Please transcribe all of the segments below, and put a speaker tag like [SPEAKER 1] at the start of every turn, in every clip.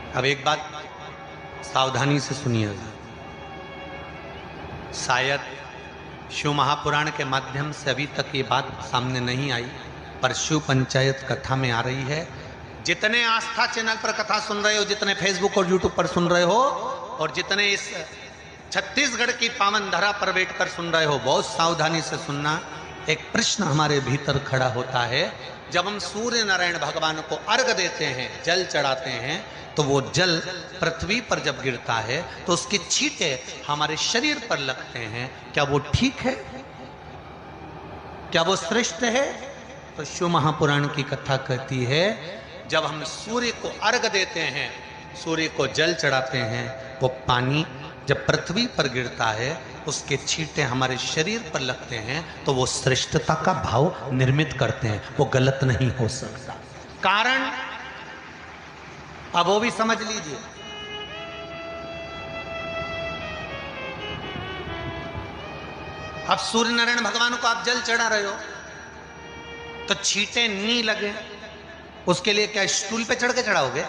[SPEAKER 1] अब एक बात सावधानी से सुनिएगा, शायद शिव महापुराण के माध्यम से अभी तक ये बात सामने नहीं आई, पर शिव पंचायत कथा में आ रही है। जितने आस्था चैनल पर कथा सुन रहे हो, जितने फेसबुक और यूट्यूब पर सुन रहे हो, और जितने इस छत्तीसगढ़ की पावन धरा पर बैठकर सुन रहे हो, बहुत सावधानी से सुनना। एक प्रश्न हमारे भीतर खड़ा होता है, जब हम सूर्य नारायण भगवान को अर्घ देते हैं, जल चढ़ाते हैं, तो वो जल पृथ्वी पर जब गिरता है तो उसके छींटे हमारे शरीर पर लगते हैं। क्या वो ठीक है? क्या वो श्रेष्ठ है? तो शिव महापुराण की कथा कहती है, जब हम सूर्य को अर्घ देते हैं, सूर्य को जल चढ़ाते हैं, वो पानी जब पृथ्वी पर गिरता है, उसके छींटे हमारे शरीर पर लगते हैं, तो वो श्रेष्ठता का भाव निर्मित करते हैं, वो गलत नहीं हो सकता। कारण अब वो भी समझ लीजिए। अब सूर्य नारायण भगवान को आप जल चढ़ा रहे हो तो छींटे नहीं लगे, उसके लिए क्या स्टूल पे चढ़ के चढ़ाओगे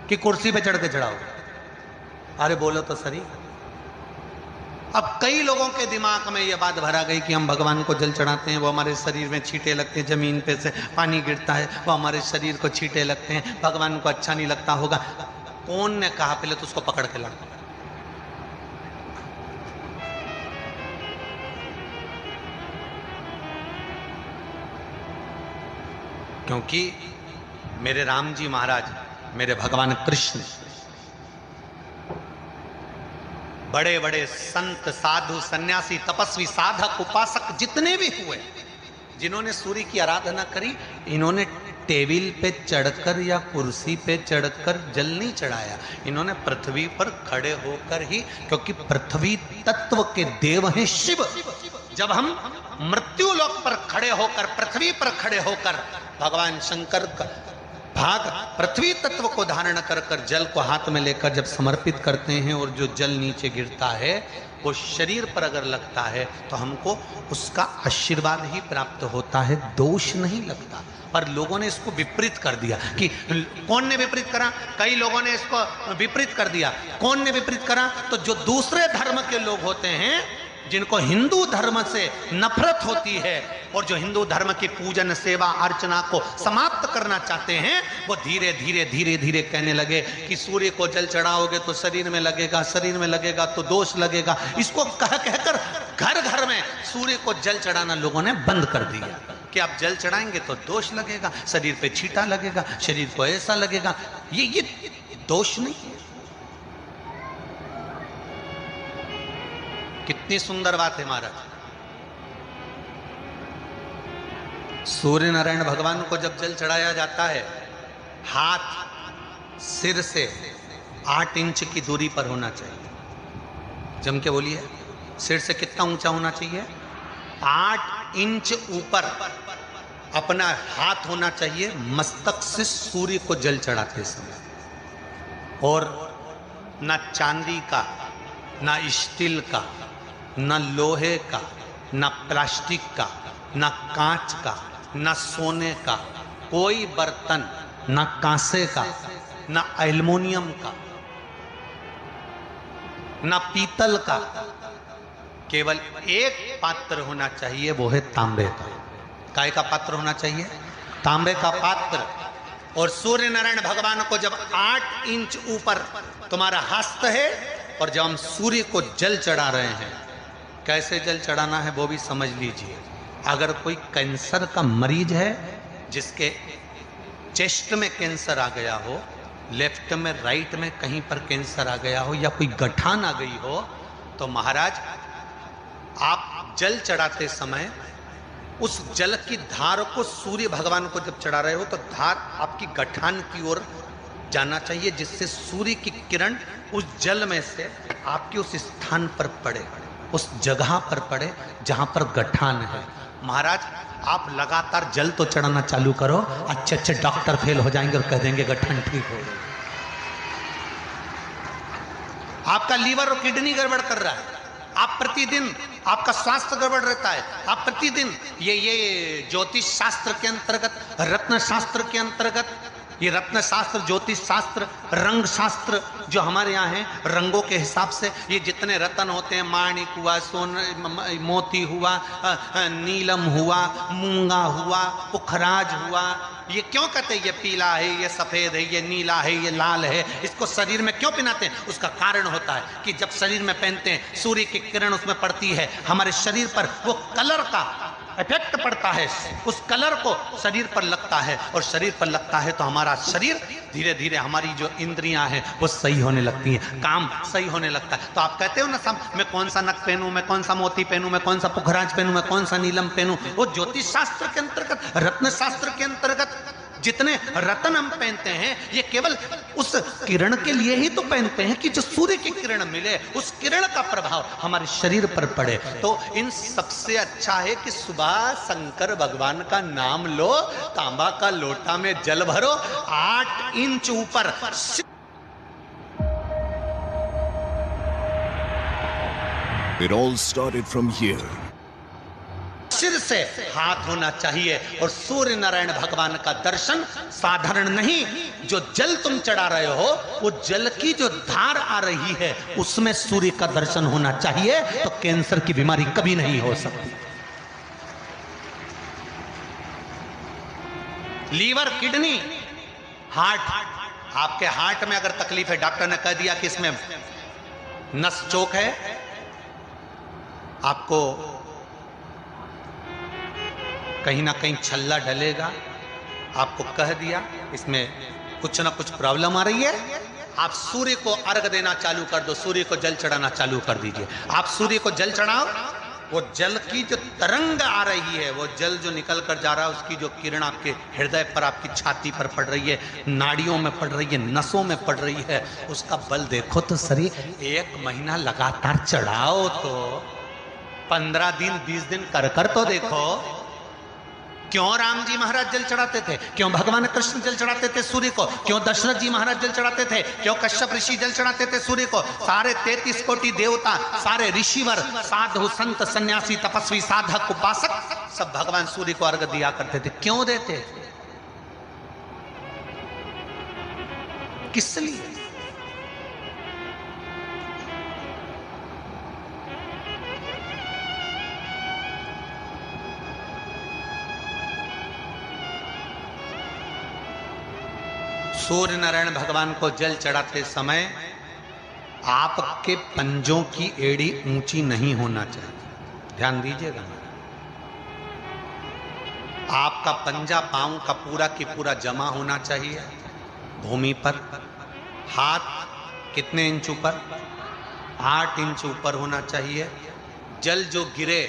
[SPEAKER 1] कि कुर्सी पे चढ़ के चढ़ाओगे? अरे बोलो तो सही। अब कई लोगों के दिमाग में यह बात भरा गई कि हम भगवान को जल चढ़ाते हैं, वो हमारे शरीर में छींटे लगते हैं, जमीन पे से पानी गिरता है, वो हमारे शरीर को छींटे लगते हैं, भगवान को अच्छा नहीं लगता होगा। कौन ने कहा? पहले तो उसको पकड़ के लाओ। क्योंकि मेरे राम जी महाराज, मेरे भगवान कृष्ण, बड़े बड़े संत, साधु, सन्यासी, तपस्वी, साधक, उपासक जितने भी हुए, जिन्होंने सूर्य की आराधना करी, इन्होंने टेबल पे चढ़कर या कुर्सी पे चढ़कर जल नहीं चढ़ाया, इन्होंने पृथ्वी पर खड़े होकर ही, क्योंकि पृथ्वी तत्व के देव हैं शिव। जब हम मृत्यु लोक पर खड़े होकर, पृथ्वी पर खड़े होकर भगवान शंकर का भाग पृथ्वी तत्व को धारण कर कर जल को हाथ में लेकर जब समर्पित करते हैं, और जो जल नीचे गिरता है वो शरीर पर अगर लगता है तो हमको उसका आशीर्वाद ही प्राप्त होता है, दोष नहीं लगता। पर लोगों ने इसको विपरीत कर दिया। कि कौन ने विपरीत करा? कई लोगों ने इसको विपरीत कर दिया। कौन ने विपरीत करा? तो जो दूसरे धर्म के लोग होते हैं, जिनको हिंदू धर्म से नफरत होती है और जो हिंदू धर्म की पूजन, सेवा, अर्चना को समाप्त करना चाहते हैं, वो धीरे धीरे धीरे धीरे कहने लगे कि सूर्य को जल चढ़ाओगे तो शरीर में लगेगा, शरीर में लगेगा तो दोष लगेगा। इसको कह कहकर घर घर में सूर्य को जल चढ़ाना लोगों ने बंद कर दिया कि आप जल चढ़ाएंगे तो दोष लगेगा, शरीर पे छींटा लगेगा, शरीर को ऐसा लगेगा। ये दोष नहीं है। कितनी सुंदर बात है महाराज। सूर्य नारायण भगवान को जब जल चढ़ाया जाता है, हाथ सिर से 8 इंच की दूरी पर होना चाहिए। जम के बोलिए, सिर से कितना ऊंचा होना चाहिए? 8 इंच ऊपर अपना हाथ होना चाहिए मस्तक से सूर्य को जल चढ़ाते समय। और ना चांदी का, ना स्टील का, न लोहे का, न प्लास्टिक का, न कांच का, न सोने का कोई बर्तन, न कांसे का, न एल्युमिनियम का, न पीतल का, केवल एक पात्र होना चाहिए, वो है तांबे का। काय का पात्र होना चाहिए? तांबे का पात्र। और सूर्य नारायण भगवान को जब 8 इंच ऊपर तुम्हारा हस्त है, और जब हम सूर्य को जल चढ़ा रहे हैं, कैसे जल चढ़ाना है वो भी समझ लीजिए। अगर कोई कैंसर का मरीज है, जिसके चेस्ट में कैंसर आ गया हो, लेफ्ट में, राइट में कहीं पर कैंसर आ गया हो, या कोई गठान आ गई हो, तो महाराज आप जल चढ़ाते समय उस जल की धार को सूर्य भगवान को जब चढ़ा रहे हो, तो धार आपकी गठान की ओर जाना चाहिए, जिससे सूर्य की किरण उस जल में से आपके उस स्थान पर पड़े, उस जगह पर पड़े जहां पर गठान है। महाराज आप लगातार जल तो चढ़ाना चालू करो, अच्छे अच्छे डॉक्टर फेल हो जाएंगे और कह देंगे गठान ठीक हो गई। आपका लीवर और किडनी गड़बड़ कर रहा है, आप प्रतिदिन, आपका स्वास्थ्य गड़बड़ रहता है, आप प्रतिदिन ये ज्योतिष शास्त्र के अंतर्गत, रत्न शास्त्र के अंतर्गत ये रत्न शास्त्र, ज्योतिष शास्त्र, रंग शास्त्र जो हमारे यहाँ है, रंगों के हिसाब से ये जितने रत्न होते हैं, माणिक हुआ, मोती हुआ, नीलम हुआ, मूंगा हुआ, पुखराज हुआ, ये क्यों कहते हैं ये पीला है, ये सफेद है, ये नीला है, ये लाल है, इसको शरीर में क्यों पहनाते हैं? उसका कारण होता है कि जब शरीर में पहनते हैं, सूर्य की किरण उसमें पड़ती है, हमारे शरीर पर वो कलर का इफेक्ट पड़ता है, उस कलर को शरीर पर लगता है, और शरीर पर लगता है तो हमारा शरीर धीरे धीरे, हमारी जो इंद्रियां हैं वो सही होने लगती हैं, काम सही होने लगता है। तो आप कहते हो ना, मैं कौन सा नक पहनूं, मैं कौन सा मोती पहनूं, मैं कौन सा पुखराज पहनूं, मैं कौन सा नीलम पहनूं, वो ज्योतिष शास्त्र के अंतर्गत, रत्न शास्त्र के अंतर्गत जितने रत्न हम पहनते हैं, ये केवल उस किरण के लिए ही तो पहनते हैं कि जो सूर्य की किरण मिले, उस किरण का प्रभाव हमारे शरीर पर पड़े। तो इन सबसे अच्छा है कि सुबह शंकर भगवान का नाम लो, तांबा का लोटा में जल भरो, 8 इंच ऊपर।
[SPEAKER 2] It all started from here.
[SPEAKER 1] सिर से हाथ होना चाहिए, और सूर्य नारायण भगवान का दर्शन साधारण नहीं, जो जल तुम चढ़ा रहे हो, वो जल की जो धार आ रही है उसमें सूर्य का दर्शन होना चाहिए, तो कैंसर की बीमारी कभी नहीं हो सकती। लीवर, किडनी, हार्ट, आपके हार्ट में अगर तकलीफ है, डॉक्टर ने कह दिया कि इसमें नस चोक है, आपको कहीं ना कहीं छल्ला डलेगा, आपको कह दिया इसमें कुछ ना कुछ प्रॉब्लम आ रही है, आप सूर्य को अर्घ देना चालू कर दो, सूर्य को जल चढ़ाना चालू कर दीजिए। आप सूर्य को जल चढ़ाओ, वो जल की जो तरंग आ रही है, वो जल जो निकल कर जा रहा है, उसकी जो किरण आपके हृदय पर, आपकी छाती पर पड़ रही है, नाड़ियों में पड़ रही है, नसों में पड़ रही है, उसका बल देखो तो सही। 1 महीना लगातार चढ़ाओ, तो 15 दिन 20 दिन कर तो देखो। क्यों राम जी महाराज जल चढ़ाते थे, क्यों भगवान कृष्ण जल चढ़ाते थे सूर्य को, क्यों दशरथ जी महाराज जल चढ़ाते थे, क्यों कश्यप ऋषि जल चढ़ाते थे सूर्य को, सारे 33 कोटि देवता, सारे ऋषिवर, साधु संत सन्यासी तपस्वी साधक उपासक सब भगवान सूर्य को अर्घ दिया करते थे। क्यों देते? किस लिए? सूर्य नारायण भगवान को जल चढ़ाते समय आपके पंजों की एड़ी ऊंची नहीं होना चाहिए, ध्यान दीजिएगा। आपका पंजा पांव का पूरा की पूरा जमा होना चाहिए भूमि पर। हाथ कितने इंच ऊपर? 8 इंच ऊपर होना चाहिए। जल जो गिरे,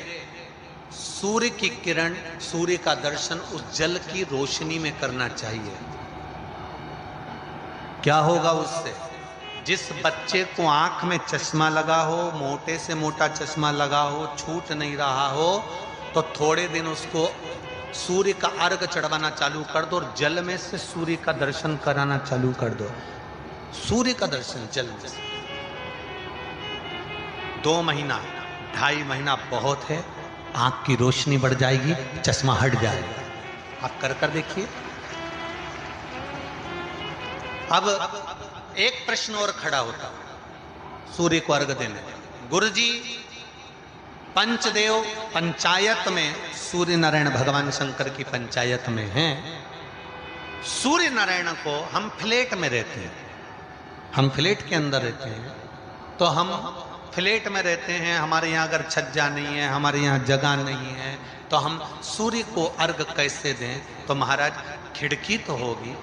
[SPEAKER 1] सूर्य की किरण, सूर्य का दर्शन उस जल की रोशनी में करना चाहिए। क्या होगा उससे? जिस बच्चे को आंख में चश्मा लगा हो, मोटे से मोटा चश्मा लगा हो, छूट नहीं रहा हो, तो थोड़े दिन उसको सूर्य का अर्घ चढ़वाना चालू कर दो और जल में से सूर्य का दर्शन कराना चालू कर दो। सूर्य का दर्शन जल में से 2 महीना 2.5 महीना बहुत है, आंख की रोशनी बढ़ जाएगी, चश्मा हट जाएगा। आप कर देखिए। अब एक प्रश्न और खड़ा होता सूर्य को अर्घ देने। गुरुजी, पंचदेव पंचायत में सूर्य नारायण भगवान शंकर की पंचायत में हैं। सूर्य नारायण को हम फ्लैट में रहते हैं, हम फ्लैट के अंदर रहते हैं, तो हम फ्लैट में रहते हैं, हमारे यहाँ अगर छज्जा नहीं है, हमारे यहाँ जगह नहीं है, तो हम सूर्य को अर्घ कैसे दें? तो महाराज खिड़की तो होगी,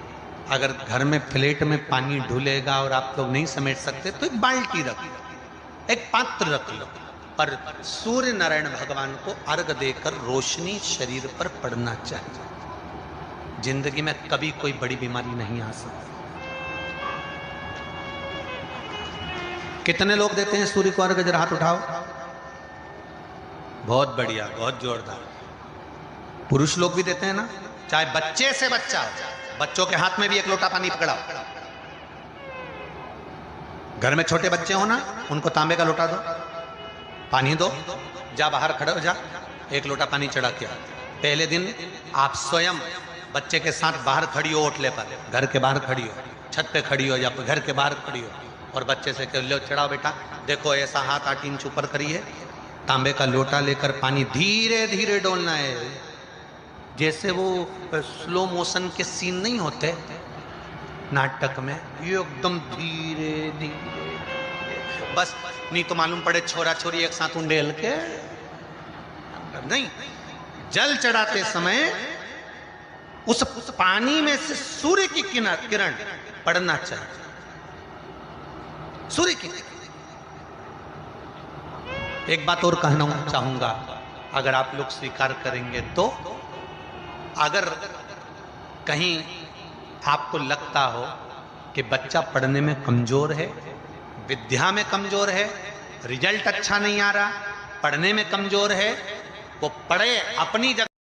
[SPEAKER 1] अगर घर में फ्लैट में पानी ढुलेगा और आप लोग नहीं समेट सकते तो एक बाल्टी रख लो, एक पात्र रख लो, पर सूर्य नारायण भगवान को अर्घ देकर रोशनी शरीर पर पड़ना चाहिए। जिंदगी में कभी कोई बड़ी बीमारी नहीं आ सकती। कितने लोग देते हैं सूर्य को अर्घ? जरा हाथ उठाओ। बहुत बढ़िया, बहुत जोरदार। पुरुष लोग भी देते हैं ना, चाहे बच्चे से बच्चा हो, बच्चों के हाथ में भी 1 लोटा पानी पकड़ाओ। घर में छोटे बच्चे हो ना, उनको तांबे का लोटा दो, पानी दो, जा बाहर खड़े हो जा, 1 लोटा पानी चढ़ा के। पहले दिन आप स्वयं बच्चे के साथ बाहर खड़ी हो, ओटले पर, घर के बाहर खड़ी हो, छत पे खड़ी हो या घर के बाहर खड़ी हो, और बच्चे से कह लो चढ़ाओ बेटा, देखो ऐसा हाथ 8 इंच ऊपर करिए, तांबे का लोटा लेकर पानी धीरे धीरे डोलना है, जैसे वो स्लो मोशन के सीन नहीं होते नाटक में, ये एकदम धीरे धीरे, बस नहीं तो मालूम पड़े छोरा छोरी एक साथ उंडेल के नहीं। जल चढ़ाते समय उस पानी में से सूर्य की किरण पड़ना चाहिए, सूर्य की। एक बात और कहना चाहूंगा, अगर आप लोग स्वीकार करेंगे तो, अगर कहीं आपको लगता हो कि बच्चा पढ़ने में कमजोर है, विद्या में कमजोर है, रिजल्ट अच्छा नहीं आ रहा, पढ़ने में कमजोर है, वो पढ़े अपनी जगह।